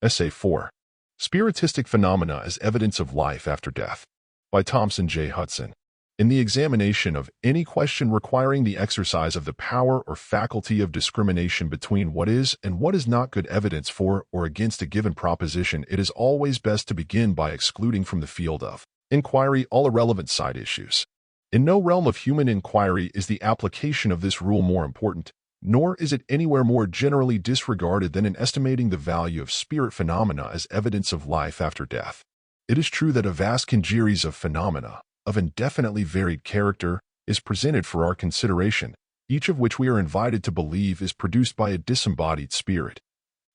Essay 4. Spiritistic Phenomena as Evidence of Life After Death, by Thomson J. Hudson. In the examination of any question requiring the exercise of the power or faculty of discrimination between what is and what is not good evidence for or against a given proposition, it is always best to begin by excluding from the field of inquiry all irrelevant side issues. In no realm of human inquiry is the application of this rule more important, nor is it anywhere more generally disregarded than in estimating the value of spirit phenomena as evidence of life after death. It is true that a vast congeries of phenomena, of indefinitely varied character, is presented for our consideration, each of which we are invited to believe is produced by a disembodied spirit.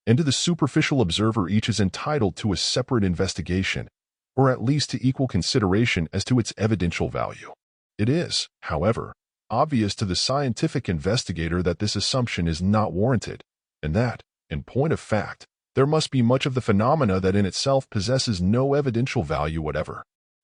And to the superficial observer each is entitled to a separate investigation, or at least to equal consideration as to its evidential value. It is, however, obvious to the scientific investigator that this assumption is not warranted, and that, in point of fact, there must be much of the phenomena that in itself possesses no evidential value whatever.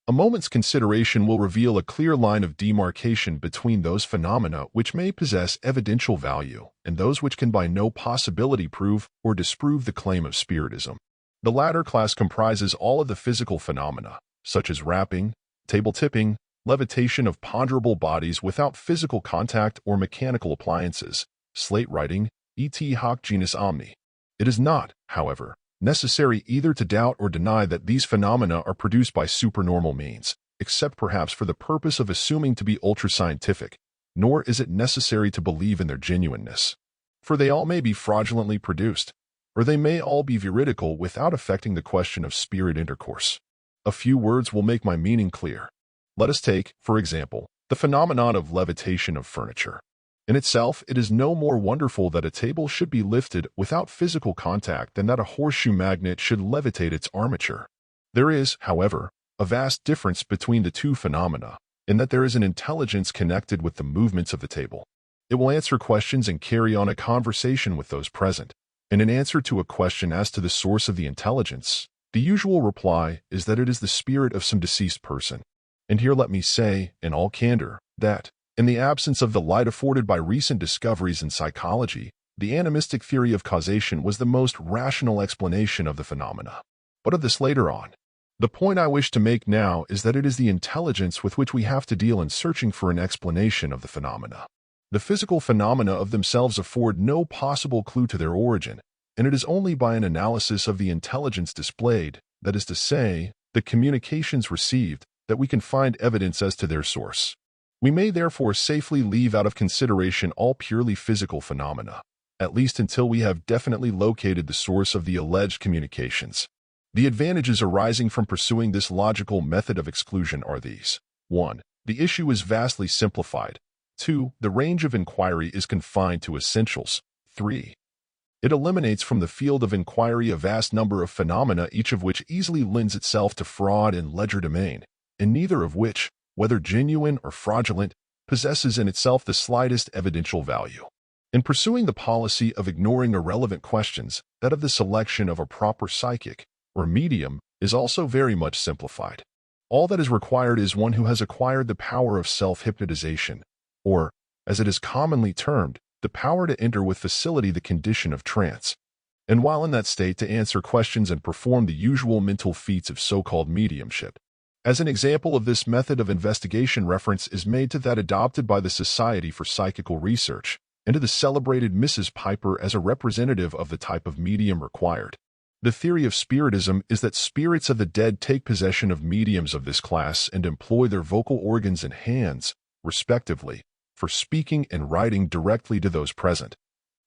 A moment's consideration will reveal a clear line of demarcation between those phenomena which may possess evidential value and those which can by no possibility prove or disprove the claim of spiritism. The latter class comprises all of the physical phenomena, such as rapping, table tipping, levitation of ponderable bodies without physical contact or mechanical appliances, slate writing, et hoc genus omni. It is not, however, necessary either to doubt or deny that these phenomena are produced by supernormal means, except perhaps for the purpose of assuming to be ultra-scientific, nor is it necessary to believe in their genuineness. For they all may be fraudulently produced, or they may all be veridical without affecting the question of spirit intercourse. A few words will make my meaning clear. Let us take, for example, the phenomenon of levitation of furniture. In itself, it is no more wonderful that a table should be lifted without physical contact than that a horseshoe magnet should levitate its armature. There is, however, a vast difference between the two phenomena, in that there is an intelligence connected with the movements of the table. It will answer questions and carry on a conversation with those present, and in answer to a question as to the source of the intelligence, the usual reply is that it is the spirit of some deceased person. And here let me say, in all candor, that, in the absence of the light afforded by recent discoveries in psychology, the animistic theory of causation was the most rational explanation of the phenomena. But of this later on. The point I wish to make now is that it is the intelligence with which we have to deal in searching for an explanation of the phenomena. The physical phenomena of themselves afford no possible clue to their origin, and it is only by an analysis of the intelligence displayed, that is to say, the communications received, that we can find evidence as to their source. We may therefore safely leave out of consideration all purely physical phenomena, at least until we have definitely located the source of the alleged communications. The advantages arising from pursuing this logical method of exclusion are these. 1. The issue is vastly simplified. 2. The range of inquiry is confined to essentials. 3. It eliminates from the field of inquiry a vast number of phenomena, each of which easily lends itself to fraud and legerdemain, and neither of which, whether genuine or fraudulent, possesses in itself the slightest evidential value. In pursuing the policy of ignoring irrelevant questions, that of the selection of a proper psychic, or medium, is also very much simplified. All that is required is one who has acquired the power of self-hypnotization, or, as it is commonly termed, the power to enter with facility the condition of trance, and while in that state to answer questions and perform the usual mental feats of so-called mediumship. As an example of this method of investigation, reference is made to that adopted by the Society for Psychical Research, and to the celebrated Mrs. Piper as a representative of the type of medium required. The theory of spiritism is that spirits of the dead take possession of mediums of this class and employ their vocal organs and hands, respectively, for speaking and writing directly to those present,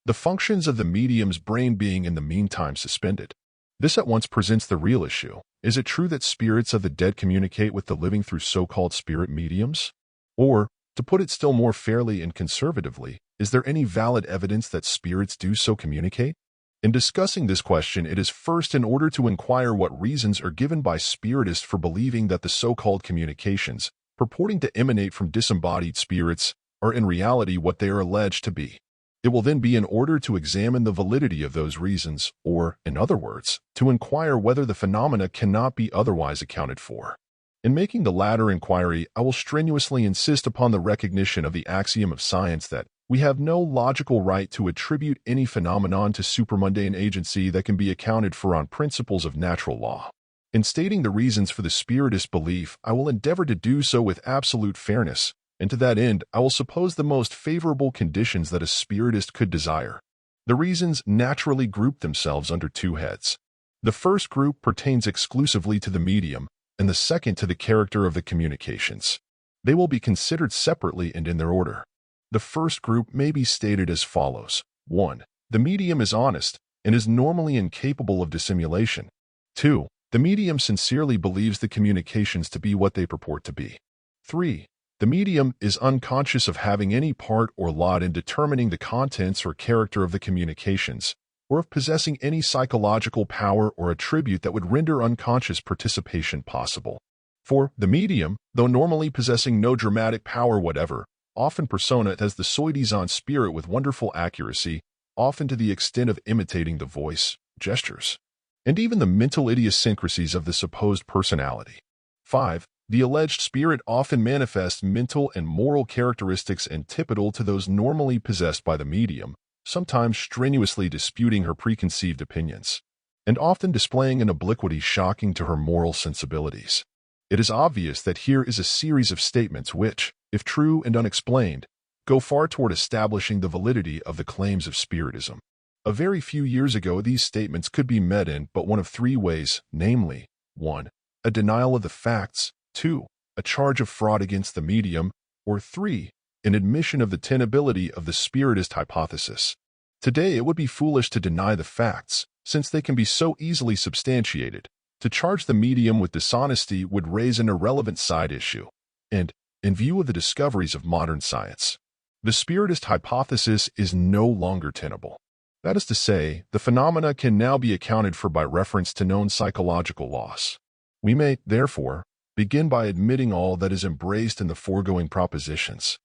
the functions of the medium's brain being in the meantime suspended. This at once presents the real issue. Is it true that spirits of the dead communicate with the living through so-called spirit mediums? Or, to put it still more fairly and conservatively, is there any valid evidence that spirits do so communicate? In discussing this question, it is first in order to inquire what reasons are given by spiritists for believing that the so-called communications, purporting to emanate from disembodied spirits, are in reality what they are alleged to be. It will then be in order to examine the validity of those reasons, or, in other words, to inquire whether the phenomena cannot be otherwise accounted for. In making the latter inquiry, I will strenuously insist upon the recognition of the axiom of science that, We have no logical right to attribute any phenomenon to supramundane agency that can be accounted for on principles of natural law. In stating the reasons for the spiritist belief, I will endeavor to do so with absolute fairness, and to that end, I will suppose the most favorable conditions that a spiritist could desire. The reasons naturally group themselves under two heads. The first group pertains exclusively to the medium, and the second to the character of the communications. They will be considered separately and in their order. The first group may be stated as follows. 1. The medium is honest and is normally incapable of dissimulation. 2. The medium sincerely believes the communications to be what they purport to be. 3. The medium is unconscious of having any part or lot in determining the contents or character of the communications, or of possessing any psychological power or attribute that would render unconscious participation possible. 4. The medium, though normally possessing no dramatic power whatever, often personate as the soi disant spirit with wonderful accuracy, often to the extent of imitating the voice, gestures, and even the mental idiosyncrasies of the supposed personality. 5. The alleged spirit often manifests mental and moral characteristics antipodal to those normally possessed by the medium, sometimes strenuously disputing her preconceived opinions, and often displaying an obliquity shocking to her moral sensibilities. It is obvious that here is a series of statements which, if true and unexplained, go far toward establishing the validity of the claims of Spiritism. A very few years ago, these statements could be met in but one of three ways, namely, 1. A denial of the facts, 2. A charge of fraud against the medium, or 3. An admission of the tenability of the Spiritist hypothesis. Today, it would be foolish to deny the facts, since they can be so easily substantiated. To charge the medium with dishonesty would raise an irrelevant side issue, and, in view of the discoveries of modern science, the Spiritist hypothesis is no longer tenable. That is to say, the phenomena can now be accounted for by reference to known psychological laws. We may, therefore, begin by admitting all that is embraced in the foregoing propositions,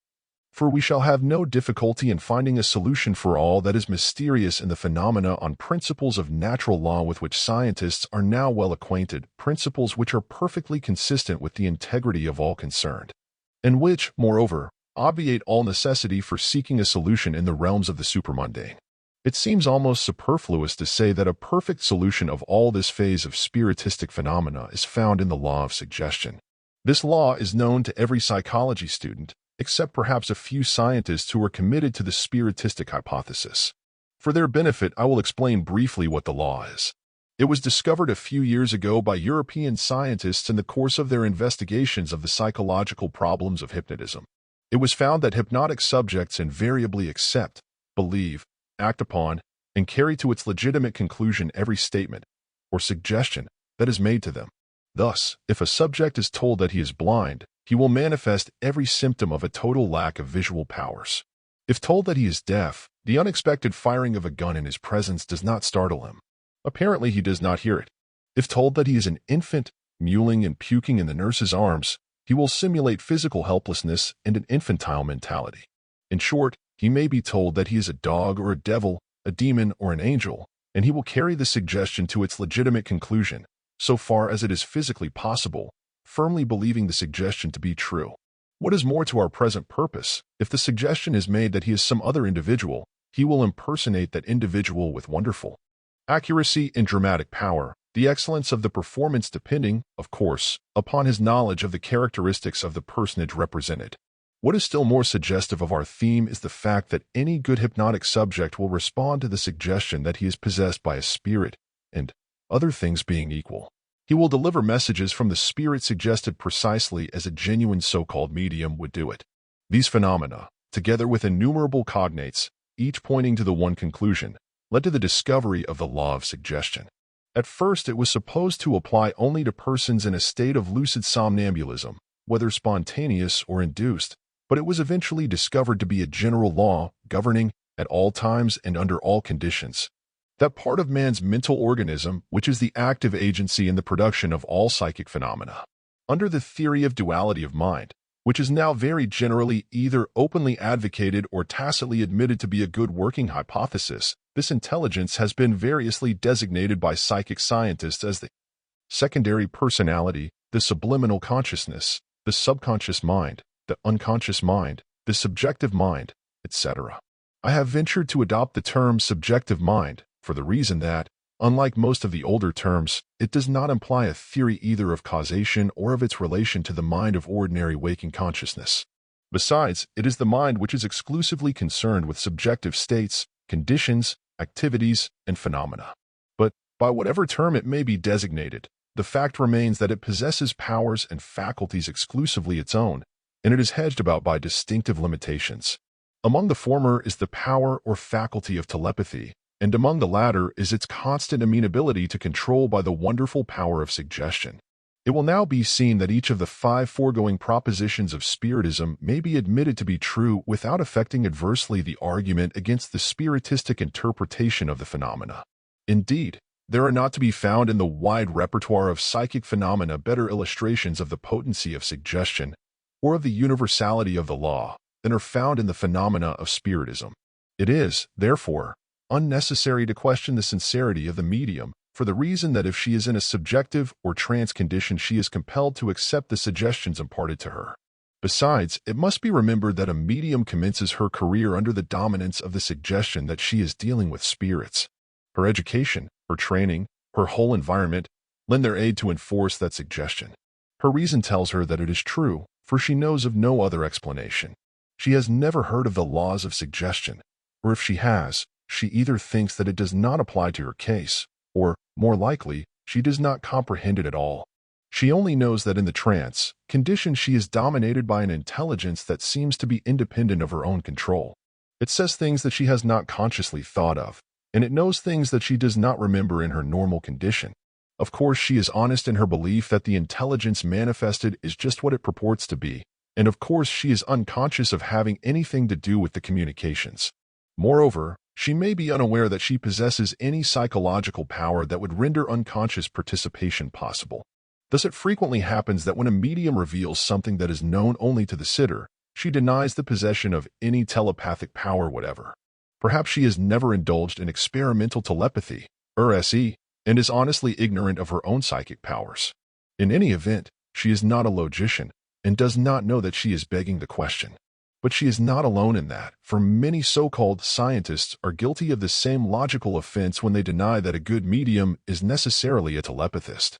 for we shall have no difficulty in finding a solution for all that is mysterious in the phenomena on principles of natural law with which scientists are now well acquainted, principles which are perfectly consistent with the integrity of all concerned, and which, moreover, obviate all necessity for seeking a solution in the realms of the supramundane. It seems almost superfluous to say that a perfect solution of all this phase of spiritistic phenomena is found in the law of suggestion. This law is known to every psychology student, except perhaps a few scientists who are committed to the spiritistic hypothesis. For their benefit, I will explain briefly what the law is. It was discovered a few years ago by European scientists in the course of their investigations of the psychological problems of hypnotism. It was found that hypnotic subjects invariably accept, believe, act upon, and carry to its legitimate conclusion every statement or suggestion that is made to them. Thus, if a subject is told that he is blind, he will manifest every symptom of a total lack of visual powers. If told that he is deaf, the unexpected firing of a gun in his presence does not startle him. Apparently, he does not hear it. If told that he is an infant, mewling and puking in the nurse's arms, he will simulate physical helplessness and an infantile mentality. In short, he may be told that he is a dog or a devil, a demon or an angel, and he will carry the suggestion to its legitimate conclusion, so far as it is physically possible, firmly believing the suggestion to be true. What is more to our present purpose, if the suggestion is made that he is some other individual, he will impersonate that individual with wonderful accuracy and dramatic power, the excellence of the performance depending, of course, upon his knowledge of the characteristics of the personage represented. What is still more suggestive of our theme is the fact that any good hypnotic subject will respond to the suggestion that he is possessed by a spirit, and, other things being equal, he will deliver messages from the spirit suggested precisely as a genuine so-called medium would do it. These phenomena, together with innumerable cognates, each pointing to the one conclusion, led to the discovery of the law of suggestion. At first, it was supposed to apply only to persons in a state of lucid somnambulism, whether spontaneous or induced, but it was eventually discovered to be a general law governing, at all times and under all conditions, that part of man's mental organism which is the active agency in the production of all psychic phenomena. Under the theory of duality of mind, which is now very generally either openly advocated or tacitly admitted to be a good working hypothesis, this intelligence has been variously designated by psychic scientists as the secondary personality, the subliminal consciousness, the subconscious mind, the unconscious mind, the subjective mind, etc. I have ventured to adopt the term subjective mind for the reason that, unlike most of the older terms, it does not imply a theory either of causation or of its relation to the mind of ordinary waking consciousness. Besides, it is the mind which is exclusively concerned with subjective states, conditions, activities, and phenomena. But, by whatever term it may be designated, the fact remains that it possesses powers and faculties exclusively its own, and it is hedged about by distinctive limitations. Among the former is the power or faculty of telepathy, and among the latter is its constant amenability to control by the wonderful power of suggestion. It will now be seen that each of the 5 foregoing propositions of Spiritism may be admitted to be true without affecting adversely the argument against the Spiritistic interpretation of the phenomena. Indeed, there are not to be found in the wide repertoire of psychic phenomena better illustrations of the potency of suggestion or of the universality of the law than are found in the phenomena of Spiritism. It is, therefore, unnecessary to question the sincerity of the medium, for the reason that if she is in a subjective or trance condition, she is compelled to accept the suggestions imparted to her. Besides, it must be remembered that a medium commences her career under the dominance of the suggestion that she is dealing with spirits. Her education, her training, her whole environment lend their aid to enforce that suggestion. Her reason tells her that it is true, for she knows of no other explanation. She has never heard of the laws of suggestion, or if she has, she either thinks that it does not apply to her case, or, more likely, she does not comprehend it at all. She only knows that in the trance condition she is dominated by an intelligence that seems to be independent of her own control. It says things that she has not consciously thought of, and it knows things that she does not remember in her normal condition. Of course, she is honest in her belief that the intelligence manifested is just what it purports to be, and of course she is unconscious of having anything to do with the communications. Moreover, she may be unaware that she possesses any psychological power that would render unconscious participation possible. Thus it frequently happens that when a medium reveals something that is known only to the sitter, she denies the possession of any telepathic power whatever. Perhaps she has never indulged in experimental telepathy, RSE, and is honestly ignorant of her own psychic powers. In any event, she is not a logician, and does not know that she is begging the question. But she is not alone in that, for many so-called scientists are guilty of the same logical offense when they deny that a good medium is necessarily a telepathist.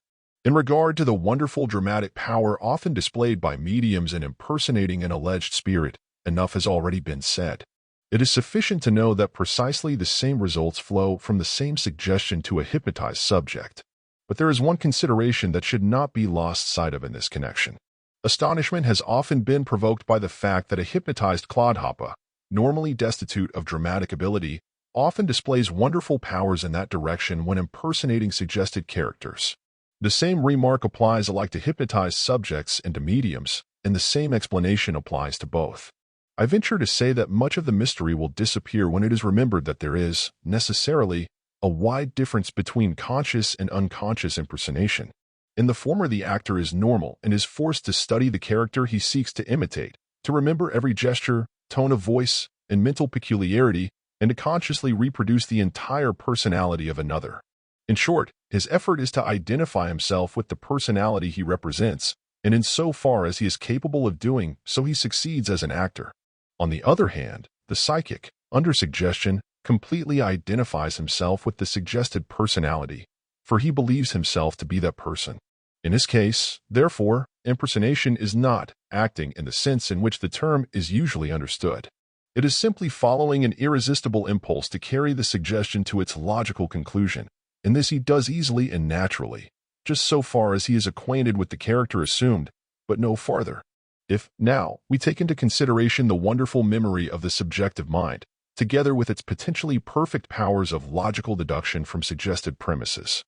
In regard to the wonderful dramatic power often displayed by mediums in impersonating an alleged spirit, enough has already been said. It is sufficient to know that precisely the same results flow from the same suggestion to a hypnotized subject. But there is one consideration that should not be lost sight of in this connection. Astonishment has often been provoked by the fact that a hypnotized clodhopper, normally destitute of dramatic ability, often displays wonderful powers in that direction when impersonating suggested characters. The same remark applies alike to hypnotized subjects and to mediums, and the same explanation applies to both. I venture to say that much of the mystery will disappear when it is remembered that there is, necessarily, a wide difference between conscious and unconscious impersonation. In the former, the actor is normal and is forced to study the character he seeks to imitate, to remember every gesture, tone of voice, and mental peculiarity, and to consciously reproduce the entire personality of another. In short, his effort is to identify himself with the personality he represents, and in so far as he is capable of doing so, he succeeds as an actor. On the other hand, the psychic, under suggestion, completely identifies himself with the suggested personality, for he believes himself to be that person. In his case, therefore, impersonation is not acting in the sense in which the term is usually understood. It is simply following an irresistible impulse to carry the suggestion to its logical conclusion, and this he does easily and naturally, just so far as he is acquainted with the character assumed, but no farther. If, now, we take into consideration the wonderful memory of the subjective mind, together with its potentially perfect powers of logical deduction from suggested premises,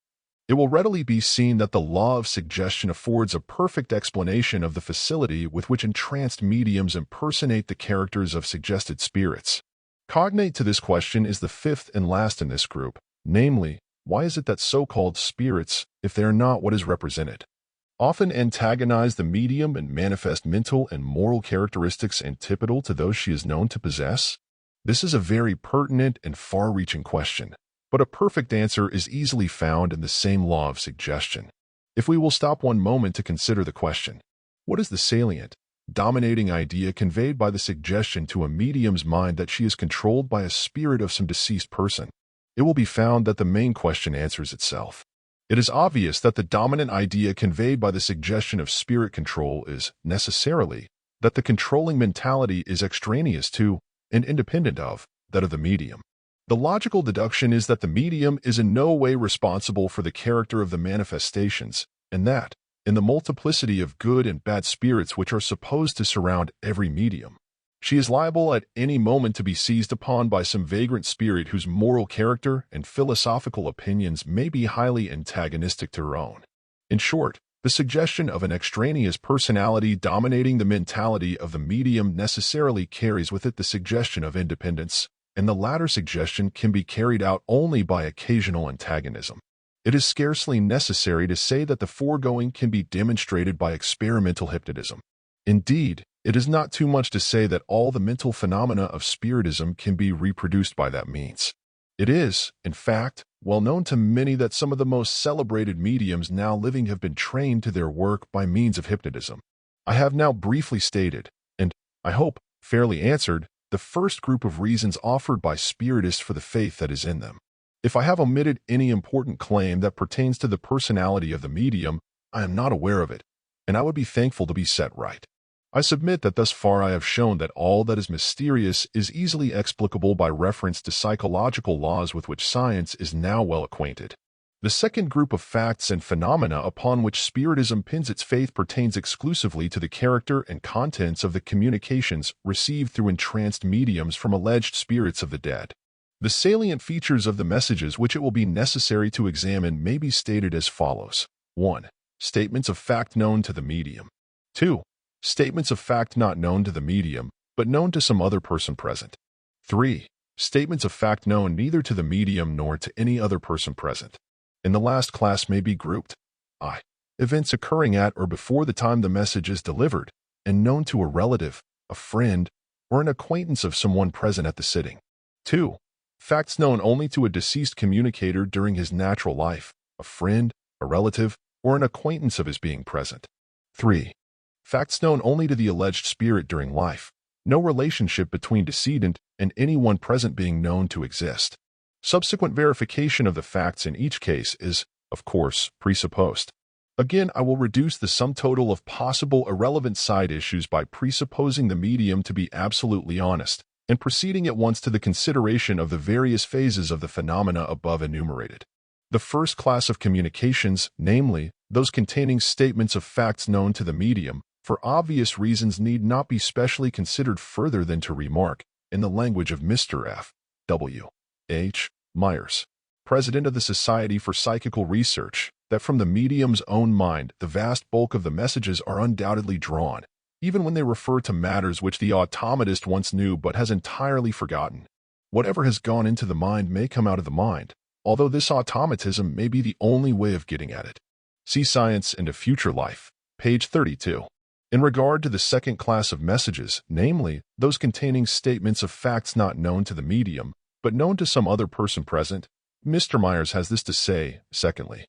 it will readily be seen that the law of suggestion affords a perfect explanation of the facility with which entranced mediums impersonate the characters of suggested spirits. Cognate to this question is the fifth and last in this group, namely, why is it that so-called spirits, if they are not what is represented, often antagonize the medium and manifest mental and moral characteristics antipodal to those she is known to possess? This is a very pertinent and far-reaching question, but a perfect answer is easily found in the same law of suggestion. If we will stop one moment to consider the question, what is the salient, dominating idea conveyed by the suggestion to a medium's mind that she is controlled by a spirit of some deceased person, it will be found that the main question answers itself. It is obvious that the dominant idea conveyed by the suggestion of spirit control is, necessarily, that the controlling mentality is extraneous to, and independent of, that of the medium. The logical deduction is that the medium is in no way responsible for the character of the manifestations, and that, in the multiplicity of good and bad spirits which are supposed to surround every medium, she is liable at any moment to be seized upon by some vagrant spirit whose moral character and philosophical opinions may be highly antagonistic to her own. In short, the suggestion of an extraneous personality dominating the mentality of the medium necessarily carries with it the suggestion of independence, and the latter suggestion can be carried out only by occasional antagonism. It is scarcely necessary to say that the foregoing can be demonstrated by experimental hypnotism. Indeed, it is not too much to say that all the mental phenomena of spiritism can be reproduced by that means. It is, in fact, well known to many that some of the most celebrated mediums now living have been trained to their work by means of hypnotism. I have now briefly stated, and, I hope, fairly answered, the first group of reasons offered by spiritists for the faith that is in them. If I have omitted any important claim that pertains to the personality of the medium, I am not aware of it, and I would be thankful to be set right. I submit that thus far I have shown that all that is mysterious is easily explicable by reference to psychological laws with which science is now well acquainted. The second group of facts and phenomena upon which Spiritism pins its faith pertains exclusively to the character and contents of the communications received through entranced mediums from alleged spirits of the dead. The salient features of the messages which it will be necessary to examine may be stated as follows. 1. Statements of fact known to the medium. 2. Statements of fact not known to the medium, but known to some other person present. 3. Statements of fact known neither to the medium nor to any other person present. In the last class may be grouped I. Events occurring at or before the time the message is delivered, and known to a relative, a friend, or an acquaintance of someone present at the sitting. 2. Facts known only to a deceased communicator during his natural life, a friend, a relative, or an acquaintance of his being present. 3. Facts known only to the alleged spirit during life, no relationship between decedent and anyone present being known to exist. Subsequent verification of the facts in each case is, of course, presupposed. Again, I will reduce the sum total of possible irrelevant side issues by presupposing the medium to be absolutely honest, and proceeding at once to the consideration of the various phases of the phenomena above enumerated. The first class of communications, namely, those containing statements of facts known to the medium, for obvious reasons need not be specially considered further than to remark, in the language of Mr. F. W. H. Myers, President of the Society for Psychical Research, that from the medium's own mind the vast bulk of the messages are undoubtedly drawn, even when they refer to matters which the automatist once knew but has entirely forgotten. Whatever has gone into the mind may come out of the mind, although this automatism may be the only way of getting at it. See Science and a Future Life, page 32. In regard to the second class of messages, namely, those containing statements of facts not known to the medium, but known to some other person present, Mr. Myers has this to say, secondly.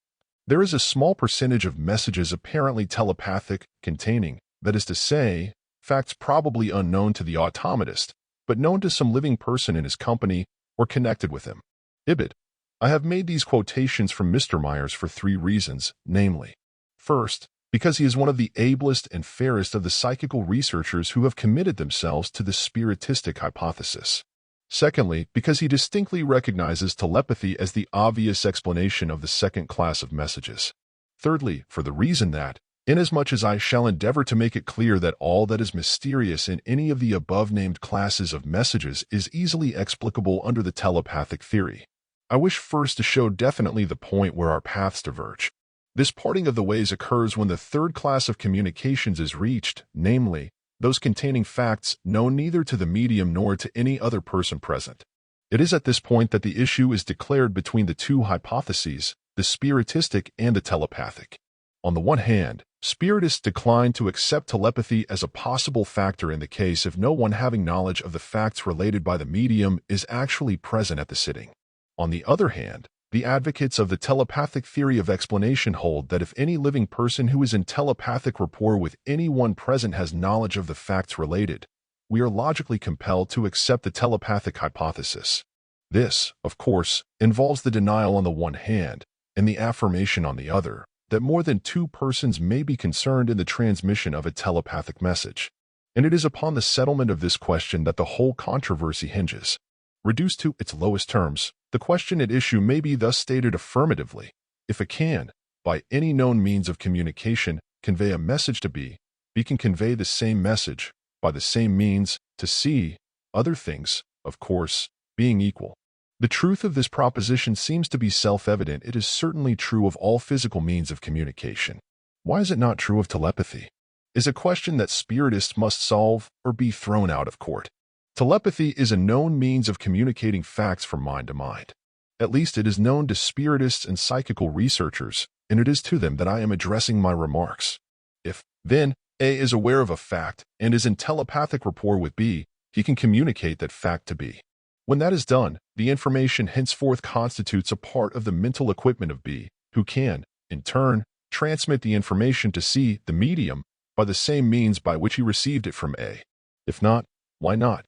There is a small percentage of messages apparently telepathic, containing, that is to say, facts probably unknown to the automatist, but known to some living person in his company or connected with him. Ibid. I have made these quotations from Mr. Myers for 3 reasons, namely, first, because he is one of the ablest and fairest of the psychical researchers who have committed themselves to the spiritistic hypothesis. Secondly, because he distinctly recognizes telepathy as the obvious explanation of the second class of messages. Thirdly, for the reason that, inasmuch as I shall endeavor to make it clear that all that is mysterious in any of the above-named classes of messages is easily explicable under the telepathic theory, I wish first to show definitely the point where our paths diverge. This parting of the ways occurs when the third class of communications is reached, namely, those containing facts known neither to the medium nor to any other person present. It is at this point that the issue is declared between the two hypotheses, the spiritistic and the telepathic. On the one hand, spiritists decline to accept telepathy as a possible factor in the case if no one having knowledge of the facts related by the medium is actually present at the sitting. On the other hand, The advocates of the telepathic theory of explanation hold that if any living person who is in telepathic rapport with anyone present has knowledge of the facts related, we are logically compelled to accept the telepathic hypothesis. This, of course, involves the denial on the one hand and the affirmation on the other that more than two persons may be concerned in the transmission of a telepathic message. And it is upon the settlement of this question that the whole controversy hinges. Reduced to its lowest terms, the question at issue may be thus stated affirmatively: if A can, by any known means of communication, convey a message to B, B can convey the same message, by the same means, to C, other things, of course, being equal. The truth of this proposition seems to be self-evident. It is certainly true of all physical means of communication. Why is it not true of telepathy? Is a question that spiritists must solve or be thrown out of court. Telepathy is a known means of communicating facts from mind to mind. At least it is known to spiritists and psychical researchers, and it is to them that I am addressing my remarks. If, then, A is aware of a fact and is in telepathic rapport with B, he can communicate that fact to B. When that is done, the information henceforth constitutes a part of the mental equipment of B, who can, in turn, transmit the information to C, the medium, by the same means by which he received it from A. If not, why not?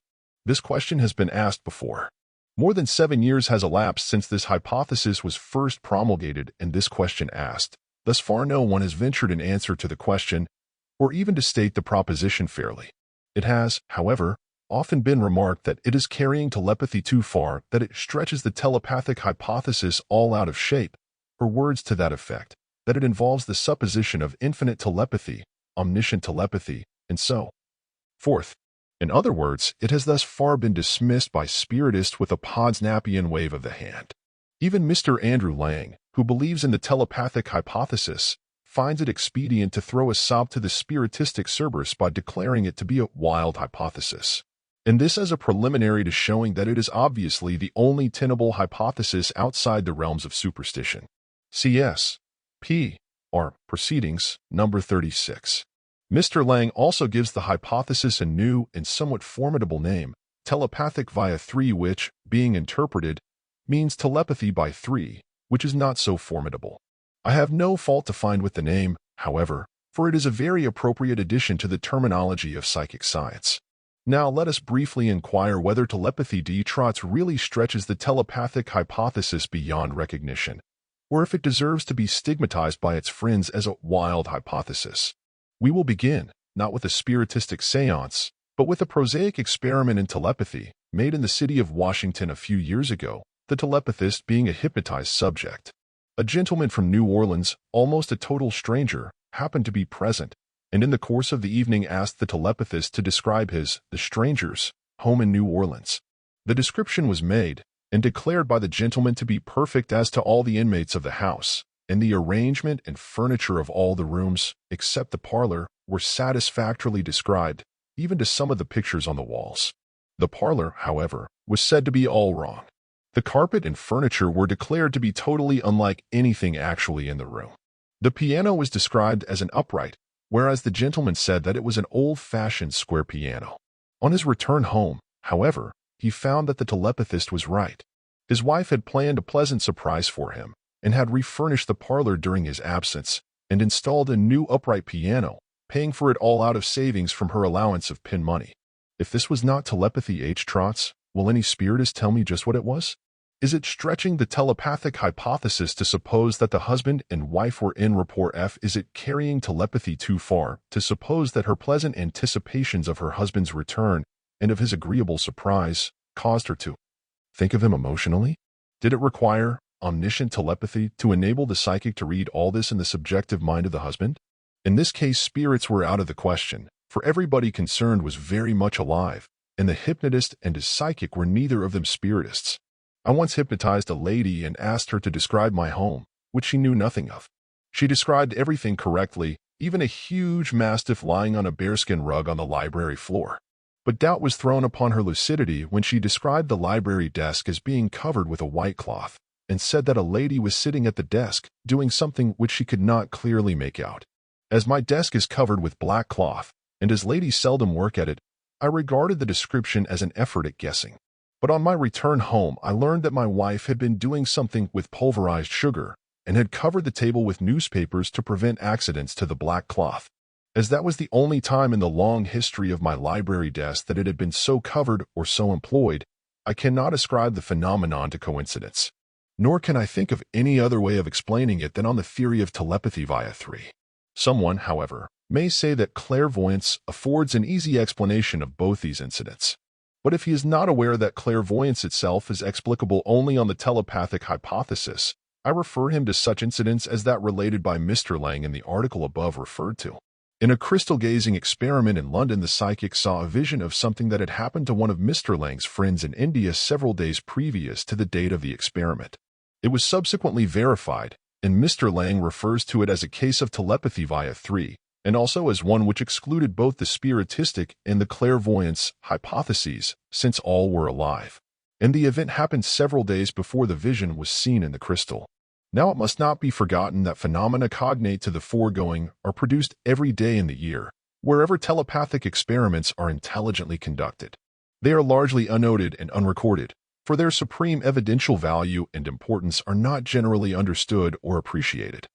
This question has been asked before. More than 7 years has elapsed since this hypothesis was first promulgated and this question asked. Thus far no one has ventured an answer to the question, or even to state the proposition fairly. It has, however, often been remarked that it is carrying telepathy too far, that it stretches the telepathic hypothesis all out of shape, or words to that effect, that it involves the supposition of infinite telepathy, omniscient telepathy, and so forth. In other words, it has thus far been dismissed by spiritists with a Podsnapian wave of the hand. Even Mr. Andrew Lang, who believes in the telepathic hypothesis, finds it expedient to throw a sop to the spiritistic Cerberus by declaring it to be a wild hypothesis. And this as a preliminary to showing that it is obviously the only tenable hypothesis outside the realms of superstition. C.S. P. R. Proceedings, number 36. Mr. Lang also gives the hypothesis a new and somewhat formidable name, telepathic via three, which, being interpreted, means telepathy by three, which is not so formidable. I have no fault to find with the name, however, for it is a very appropriate addition to the terminology of psychic science. Now let us briefly inquire whether telepathy de Trotz really stretches the telepathic hypothesis beyond recognition, or if it deserves to be stigmatized by its friends as a wild hypothesis. We will begin, not with a spiritistic seance, but with a prosaic experiment in telepathy, made in the city of Washington a few years ago, the telepathist being a hypnotized subject. A gentleman from New Orleans, almost a total stranger, happened to be present, and in the course of the evening asked the telepathist to describe the stranger's, home in New Orleans. The description was made, and declared by the gentleman to be perfect as to all the inmates of the house, and the arrangement and furniture of all the rooms, except the parlor, were satisfactorily described, even to some of the pictures on the walls. The parlor, however, was said to be all wrong. The carpet and furniture were declared to be totally unlike anything actually in the room. The piano was described as an upright, whereas the gentleman said that it was an old-fashioned square piano. On his return home, however, he found that the telepathist was right. His wife had planned a pleasant surprise for him, and had refurnished the parlor during his absence, and installed a new upright piano, paying for it all out of savings from her allowance of pin money. If this was not telepathy H. Trotz, will any spiritist tell me just what it was? Is it stretching the telepathic hypothesis to suppose that the husband and wife were in rapport F? Is it carrying telepathy too far to suppose that her pleasant anticipations of her husband's return and of his agreeable surprise caused her to think of him emotionally? Did it require omniscient telepathy to enable the psychic to read all this in the subjective mind of the husband? In this case, spirits were out of the question, for everybody concerned was very much alive, and the hypnotist and his psychic were neither of them spiritists. I once hypnotized a lady and asked her to describe my home, which she knew nothing of. She described everything correctly, even a huge mastiff lying on a bearskin rug on the library floor. But doubt was thrown upon her lucidity when she described the library desk as being covered with a white cloth, and said that a lady was sitting at the desk, doing something which she could not clearly make out. As my desk is covered with black cloth, and as ladies seldom work at it, I regarded the description as an effort at guessing. But on my return home, I learned that my wife had been doing something with pulverized sugar and had covered the table with newspapers to prevent accidents to the black cloth. As that was the only time in the long history of my library desk that it had been so covered or so employed, I cannot ascribe the phenomenon to coincidence. Nor can I think of any other way of explaining it than on the theory of telepathy via 3. Someone, however, may say that clairvoyance affords an easy explanation of both these incidents. But if he is not aware that clairvoyance itself is explicable only on the telepathic hypothesis, I refer him to such incidents as that related by Mr. Lang in the article above referred to. In a crystal-gazing experiment in London, the psychic saw a vision of something that had happened to one of Mr. Lang's friends in India several days previous to the date of the experiment. It was subsequently verified, and Mr. Lang refers to it as a case of telepathy via 3, and also as one which excluded both the spiritistic and the clairvoyance hypotheses, since all were alive. And the event happened several days before the vision was seen in the crystal. Now it must not be forgotten that phenomena cognate to the foregoing are produced every day in the year, wherever telepathic experiments are intelligently conducted. They are largely unnoted and unrecorded, for their supreme evidential value and importance are not generally understood or appreciated.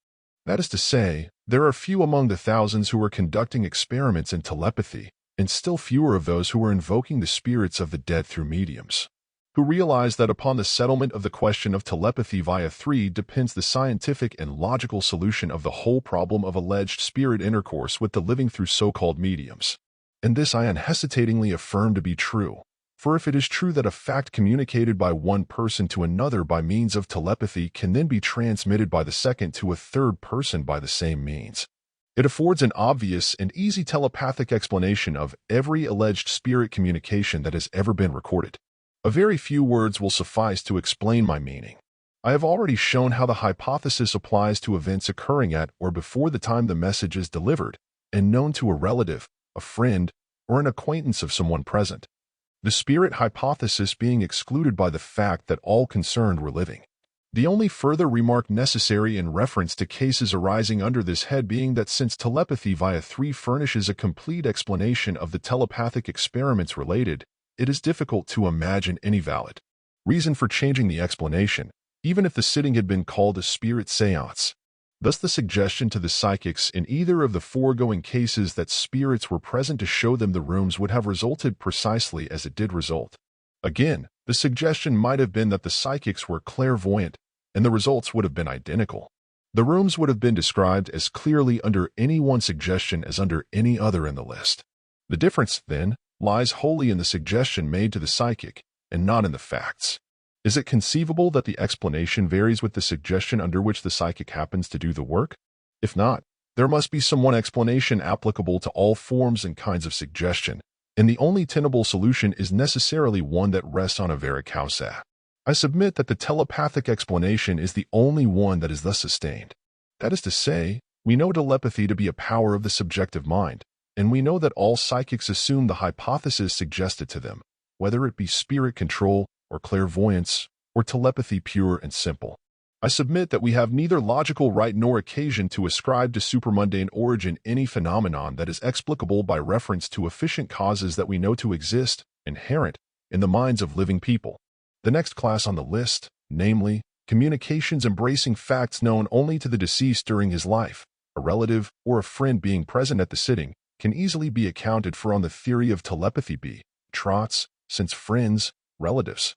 That is to say, there are few among the thousands who are conducting experiments in telepathy, and still fewer of those who are invoking the spirits of the dead through mediums, who realize that upon the settlement of the question of telepathy via 3 depends the scientific and logical solution of the whole problem of alleged spirit intercourse with the living through so-called mediums. And this I unhesitatingly affirm to be true. For if it is true that a fact communicated by one person to another by means of telepathy can then be transmitted by the second to a third person by the same means, it affords an obvious and easy telepathic explanation of every alleged spirit communication that has ever been recorded. A very few words will suffice to explain my meaning. I have already shown how the hypothesis applies to events occurring at or before the time the message is delivered, and known to a relative, a friend, or an acquaintance of someone present. The spirit hypothesis being excluded by the fact that all concerned were living. The only further remark necessary in reference to cases arising under this head being that since telepathy via 3 furnishes a complete explanation of the telepathic experiments related, it is difficult to imagine any valid reason for changing the explanation, even if the sitting had been called a spirit séance. Thus the suggestion to the psychics in either of the foregoing cases that spirits were present to show them the rooms would have resulted precisely as it did result. Again, the suggestion might have been that the psychics were clairvoyant, and the results would have been identical. The rooms would have been described as clearly under any one suggestion as under any other in the list. The difference, then, lies wholly in the suggestion made to the psychic, and not in the facts. Is it conceivable that the explanation varies with the suggestion under which the psychic happens to do the work? If not, there must be some one explanation applicable to all forms and kinds of suggestion, and the only tenable solution is necessarily one that rests on a vera causa. I submit that the telepathic explanation is the only one that is thus sustained. That is to say, we know telepathy to be a power of the subjective mind, and we know that all psychics assume the hypothesis suggested to them, whether it be spirit control, or clairvoyance, or telepathy pure and simple. I submit that we have neither logical right nor occasion to ascribe to supermundane origin any phenomenon that is explicable by reference to efficient causes that we know to exist, inherent, in the minds of living people. The next class on the list, namely, communications embracing facts known only to the deceased during his life, a relative or a friend being present at the sitting, can easily be accounted for on the theory of telepathy b. Trots, since friends, relatives,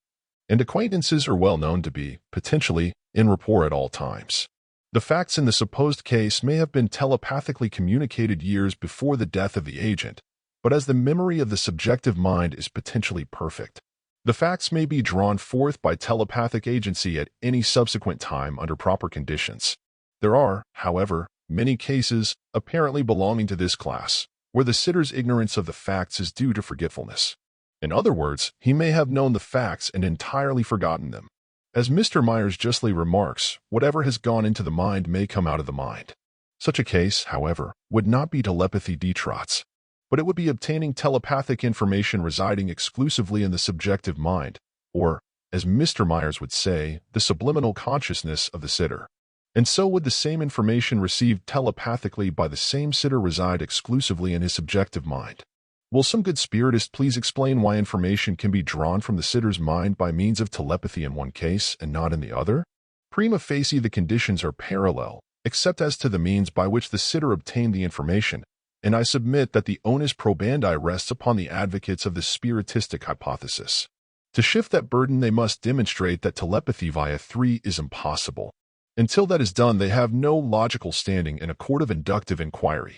and acquaintances are well known to be, potentially, in rapport at all times. The facts in the supposed case may have been telepathically communicated years before the death of the agent, but as the memory of the subjective mind is potentially perfect, the facts may be drawn forth by telepathic agency at any subsequent time under proper conditions. There are, however, many cases, apparently belonging to this class, where the sitter's ignorance of the facts is due to forgetfulness. In other words, he may have known the facts and entirely forgotten them. As Mr. Myers justly remarks, whatever has gone into the mind may come out of the mind. Such a case, however, would not be telepathy de trots, but it would be obtaining telepathic information residing exclusively in the subjective mind, or, as Mr. Myers would say, the subliminal consciousness of the sitter. And so would the same information received telepathically by the same sitter reside exclusively in his subjective mind. Will some good spiritist please explain why information can be drawn from the sitter's mind by means of telepathy in one case and not in the other? Prima facie, the conditions are parallel, except as to the means by which the sitter obtained the information, and I submit that the onus probandi rests upon the advocates of the spiritistic hypothesis. To shift that burden, they must demonstrate that telepathy via 3 is impossible. Until that is done, they have no logical standing in a court of inductive inquiry.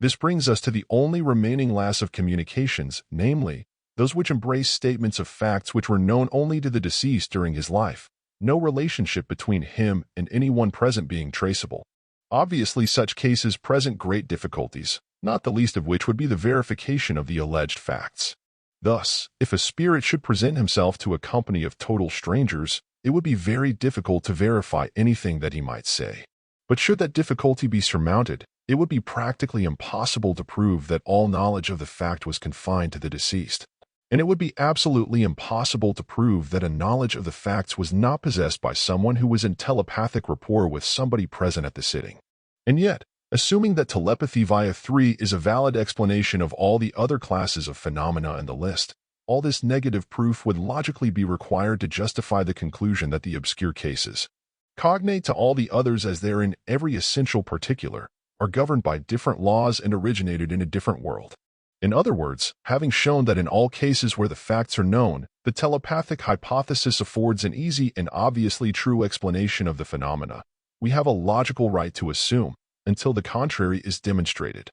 This brings us to the only remaining class of communications, namely, those which embrace statements of facts which were known only to the deceased during his life, no relationship between him and anyone present being traceable. Obviously, such cases present great difficulties, not the least of which would be the verification of the alleged facts. Thus, if a spirit should present himself to a company of total strangers, it would be very difficult to verify anything that he might say. But should that difficulty be surmounted, it would be practically impossible to prove that all knowledge of the fact was confined to the deceased. And it would be absolutely impossible to prove that a knowledge of the facts was not possessed by someone who was in telepathic rapport with somebody present at the sitting. And yet, assuming that telepathy via 3 is a valid explanation of all the other classes of phenomena in the list, all this negative proof would logically be required to justify the conclusion that the obscure cases, cognate to all the others as they're in every essential particular, are governed by different laws and originated in a different world. In other words, having shown that in all cases where the facts are known, the telepathic hypothesis affords an easy and obviously true explanation of the phenomena, we have a logical right to assume, until the contrary is demonstrated,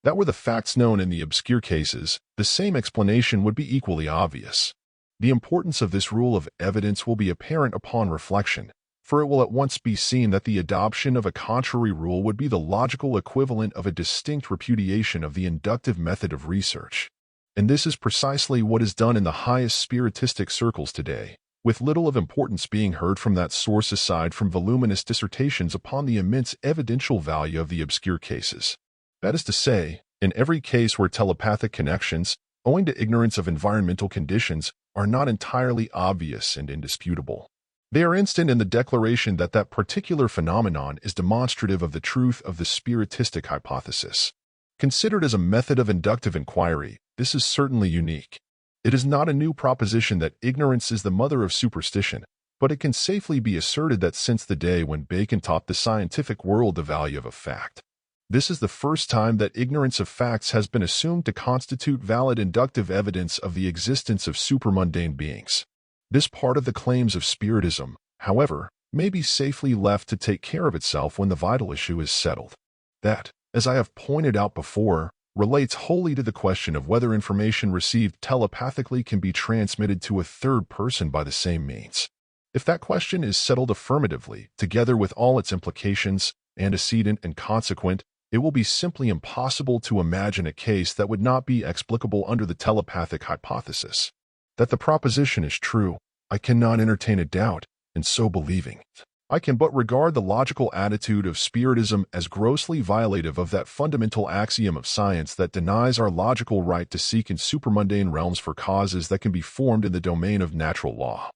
that were the facts known in the obscure cases, the same explanation would be equally obvious. The importance of this rule of evidence will be apparent upon reflection, for it will at once be seen that the adoption of a contrary rule would be the logical equivalent of a distinct repudiation of the inductive method of research. And this is precisely what is done in the highest spiritistic circles today, with little of importance being heard from that source aside from voluminous dissertations upon the immense evidential value of the obscure cases. That is to say, in every case where telepathic connections, owing to ignorance of environmental conditions, are not entirely obvious and indisputable. They are instant in the declaration that that particular phenomenon is demonstrative of the truth of the spiritistic hypothesis. Considered as a method of inductive inquiry, this is certainly unique. It is not a new proposition that ignorance is the mother of superstition, but it can safely be asserted that since the day when Bacon taught the scientific world the value of a fact, this is the first time that ignorance of facts has been assumed to constitute valid inductive evidence of the existence of supermundane beings. This part of the claims of Spiritism, however, may be safely left to take care of itself when the vital issue is settled. That, as I have pointed out before, relates wholly to the question of whether information received telepathically can be transmitted to a third person by the same means. If that question is settled affirmatively, together with all its implications, antecedent and consequent, it will be simply impossible to imagine a case that would not be explicable under the telepathic hypothesis. That the proposition is true, I cannot entertain a doubt, and so believing, I can but regard the logical attitude of Spiritism as grossly violative of that fundamental axiom of science that denies our logical right to seek in supermundane realms for causes that can be formed in the domain of natural law.